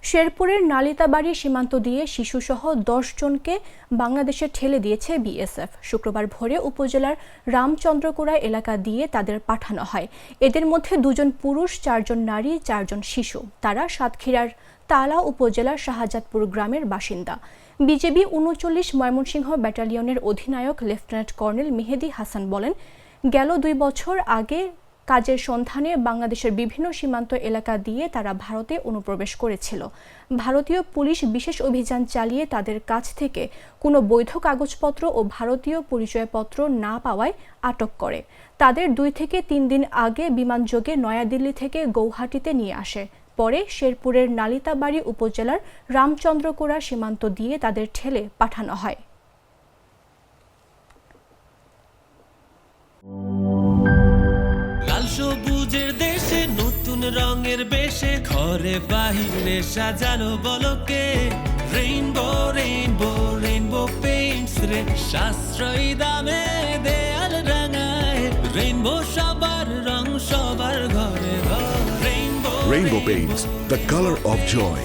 শেরপুরের নালিতাবাড়ি সীমান্ত দিয়ে শিশুসহ ১০ জনকে বাংলাদেশে ঠেলে দিয়েছে বিএসএফ। শুক্রবার ভোরে উপজেলার রামচন্দ্রকুড়া এলাকা দিয়ে তাদের পাঠানো হয়। এদের মধ্যে ২ জন পুরুষ, ৪ জন নারী, ৪ জন শিশু। তারা সাতক্ষীরার তালা উপজেলার শাহজাদপুর গ্রামের বাসিন্দা। বিজিবি ৩৯ ময়মনসিংহ ব্যাটালিয়নের অধিনায়ক লেফটেন্যান্ট কর্নেল মেহেদী হাসান বলেন, গেল ২ বছর আগে কাজের সন্ধানে বাংলাদেশের বিভিন্ন সীমান্ত এলাকা দিয়ে তারা ভারতে অনুপ্রবেশ করেছিল। ভারতীয় পুলিশ বিশেষ অভিযান চালিয়ে তাদের কাছ থেকে কোনো বৈধ কাগজপত্র ও ভারতীয় পরিচয়পত্র না পাওয়ায় আটক করে। তাদের ২ থেকে ৩ দিন আগে বিমানযোগে নয়াদিল্লি থেকে গৌহাটিতে নিয়ে আসে। পরে শেরপুরের নালিতাবাড়ি উপজেলার রামচন্দ্রকুড়া সীমান্ত দিয়ে তাদের ঠেলে পাঠানো হয়। সবুজের দেশে নতুন রঙের বেশে ঘরে বাহিরে সাজানো বলকে রেইনবো রেইনবো রেইনবো পেইন্টস রে সাশ্রয়ী দামে দেয়াল রাঙায় রেইনবো সবার রং সবার ঘরে ঘরে Rainbow Paints, the color of joy.